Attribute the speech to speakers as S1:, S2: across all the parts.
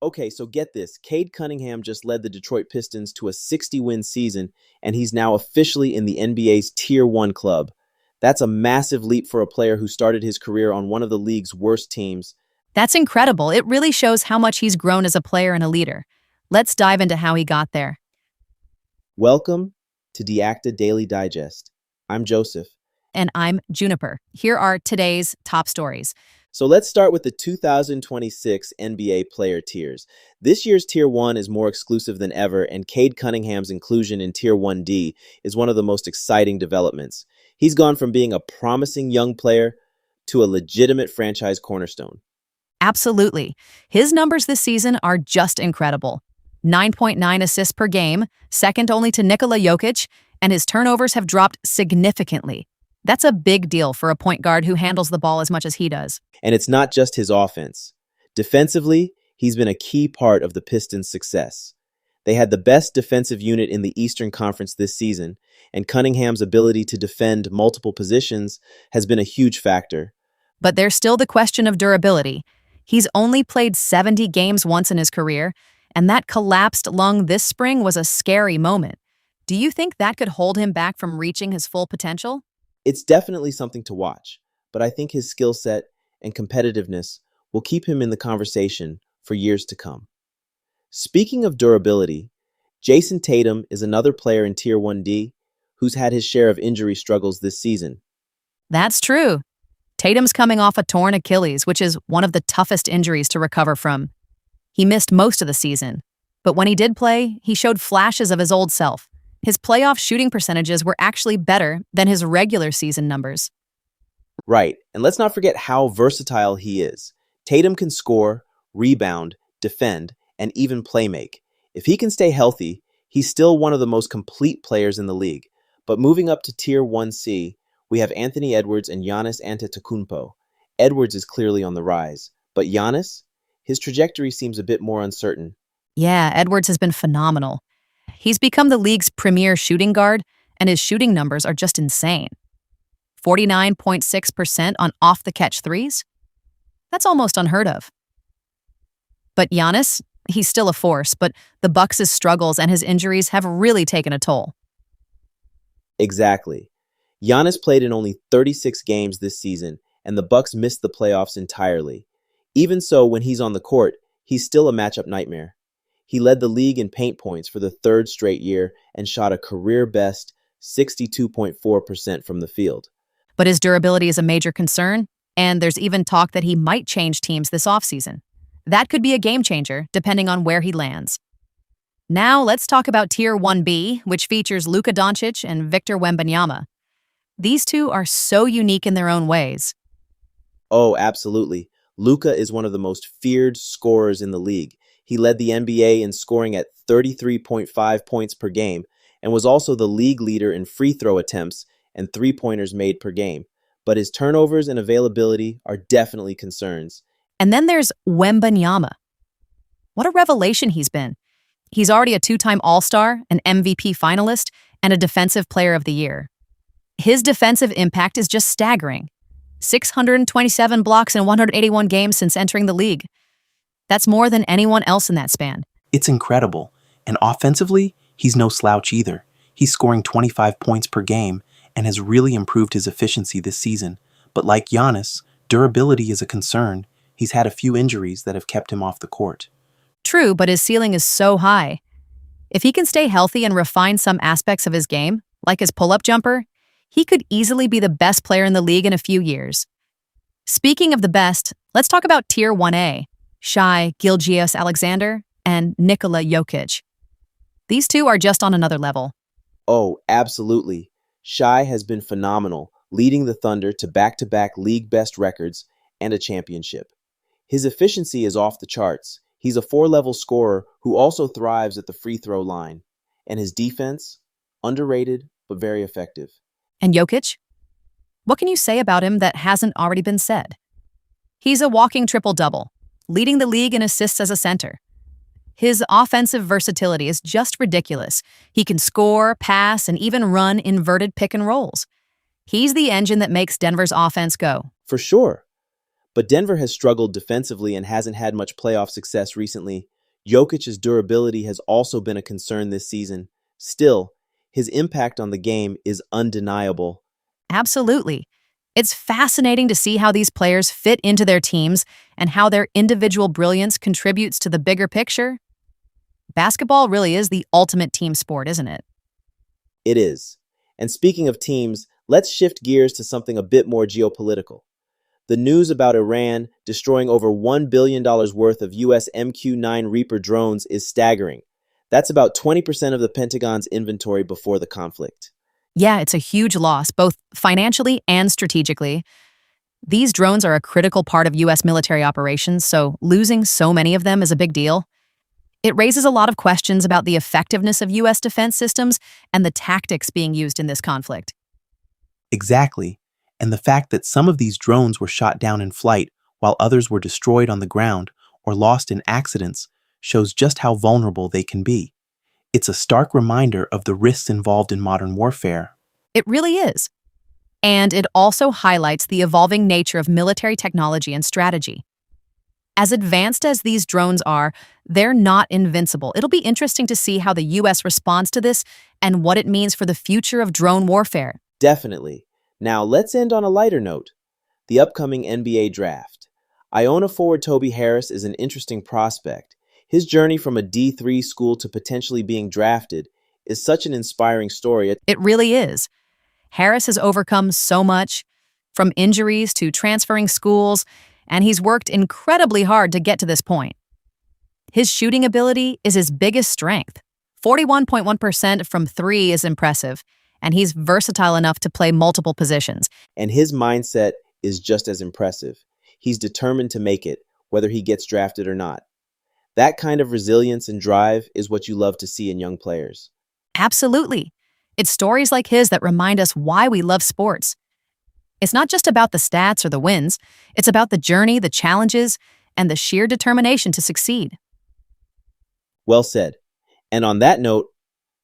S1: Okay, so get this. Cade Cunningham just led the Detroit Pistons to a 60-win season, and he's now officially in the NBA's Tier 1 club. That's a massive leap for a player who started his career on one of the league's worst teams.
S2: That's incredible. It really shows how much he's grown as a player and a leader. Let's dive into how he got there.
S1: Welcome to DeActa Daily Digest. I'm Joseph.
S2: And I'm Juniper. Here are today's top stories.
S1: So let's start with the 2026 NBA player tiers. This year's Tier 1 is more exclusive than ever, and Cade Cunningham's inclusion in Tier 1D is one of the most exciting developments. He's gone from being a promising young player to a legitimate franchise cornerstone.
S2: Absolutely. His numbers this season are just incredible. 9.9 assists per game, second only to Nikola Jokic, and his turnovers have dropped significantly. That's a big deal for a point guard who handles the ball as much as he does.
S1: And it's not just his offense. Defensively, he's been a key part of the Pistons' success. They had the best defensive unit in the Eastern Conference this season, and Cunningham's ability to defend multiple positions has been a huge factor.
S2: But there's still the question of durability. He's only played 70 games once in his career, and that collapsed lung this spring was a scary moment. Do you think that could hold him back from reaching his full potential?
S1: It's definitely something to watch, but I think his skill set and competitiveness will keep him in the conversation for years to come. Speaking of durability, Jason Tatum is another player in Tier 1D who's had his share of injury struggles this season.
S2: That's true. Tatum's coming off a torn Achilles, which is one of the toughest injuries to recover from. He missed most of the season, but when he did play, he showed flashes of his old self. His playoff shooting percentages were actually better than his regular season numbers.
S1: Right, and let's not forget how versatile he is. Tatum can score, rebound, defend, and even playmake. If he can stay healthy, he's still one of the most complete players in the league. But moving up to Tier 1C, we have Anthony Edwards and Giannis Antetokounmpo. Edwards is clearly on the rise, but Giannis? His trajectory seems a bit more uncertain.
S2: Yeah, Edwards has been phenomenal. He's become the league's premier shooting guard, and his shooting numbers are just insane. 49.6% on off-the-catch threes? That's almost unheard of. But Giannis, he's still a force, but the Bucks' struggles and his injuries have really taken a toll.
S1: Exactly. Giannis played in only 36 games this season, and the Bucks missed the playoffs entirely. Even so, when he's on the court, he's still a matchup nightmare. He led the league in paint points for the third straight year and shot a career-best 62.4% from the field.
S2: But his durability is a major concern, and there's even talk that he might change teams this offseason. That could be a game changer, depending on where he lands. Now let's talk about Tier 1B, which features Luka Doncic and Victor Wembanyama. These two are so unique in their own ways.
S1: Oh, absolutely. Luka is one of the most feared scorers in the league. He led the NBA in scoring at 33.5 points per game and was also the league leader in free throw attempts and three-pointers made per game. But his turnovers and availability are definitely concerns.
S2: And then there's Wembanyama. What a revelation he's been. He's already a two-time All-Star, an MVP finalist, and a Defensive Player of the Year. His defensive impact is just staggering. 627 blocks in 181 games since entering the league. That's more than anyone else in that span.
S3: It's incredible. And offensively, he's no slouch either. He's scoring 25 points per game and has really improved his efficiency this season. But like Giannis, durability is a concern. He's had a few injuries that have kept him off the court.
S2: True, but his ceiling is so high. If he can stay healthy and refine some aspects of his game, like his pull-up jumper, he could easily be the best player in the league in a few years. Speaking of the best, let's talk about Tier 1A. Shai Gilgeous-Alexander, and Nikola Jokic. These two are just on another level.
S1: Oh, absolutely. Shai has been phenomenal, leading the Thunder to back-to-back league best records and a championship. His efficiency is off the charts. He's a four-level scorer who also thrives at the free throw line. And his defense? Underrated, but very effective.
S2: And Jokic? What can you say about him that hasn't already been said? He's a walking triple-double, leading the league in assists as a center. His offensive versatility is just ridiculous. He can score, pass, and even run inverted pick and rolls. He's the engine that makes Denver's offense go.
S1: For sure. But Denver has struggled defensively and hasn't had much playoff success recently. Jokic's durability has also been a concern this season. Still, his impact on the game is undeniable.
S2: Absolutely. It's fascinating to see how these players fit into their teams and how their individual brilliance contributes to the bigger picture. Basketball really is the ultimate team sport, isn't it?
S1: It is. And speaking of teams, let's shift gears to something a bit more geopolitical. The news about Iran destroying over $1 billion worth of US MQ-9 Reaper drones is staggering. That's about 20% of the Pentagon's inventory before the conflict.
S2: Yeah, it's a huge loss, both financially and strategically. These drones are a critical part of U.S. military operations, so losing so many of them is a big deal. It raises a lot of questions about the effectiveness of U.S. defense systems and the tactics being used in this conflict.
S3: Exactly. And the fact that some of these drones were shot down in flight while others were destroyed on the ground or lost in accidents shows just how vulnerable they can be. It's a stark reminder of the risks involved in modern warfare.
S2: It really is. And it also highlights the evolving nature of military technology and strategy. As advanced as these drones are, they're not invincible. It'll be interesting to see how the U.S. responds to this and what it means for the future of drone warfare.
S1: Definitely. Now, let's end on a lighter note. The upcoming NBA draft. Iona forward Toby Harris is an interesting prospect. His journey from a D3 school to potentially being drafted is such an inspiring story.
S2: It really is. Harris has overcome so much, from injuries to transferring schools, and he's worked incredibly hard to get to this point. His shooting ability is his biggest strength. 41.1% from three is impressive, and he's versatile enough to play multiple positions.
S1: And his mindset is just as impressive. He's determined to make it, whether he gets drafted or not. That kind of resilience and drive is what you love to see in young players.
S2: Absolutely. It's stories like his that remind us why we love sports. It's not just about the stats or the wins. It's about the journey, the challenges, and the sheer determination to succeed.
S1: Well said. And on that note,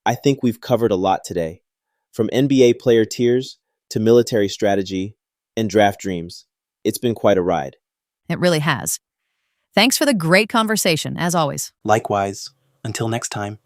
S1: I think we've covered a lot today. From NBA player tiers to military strategy and draft dreams. It's been quite a ride.
S2: It really has. Thanks for the great conversation, as always.
S3: Likewise, until next time,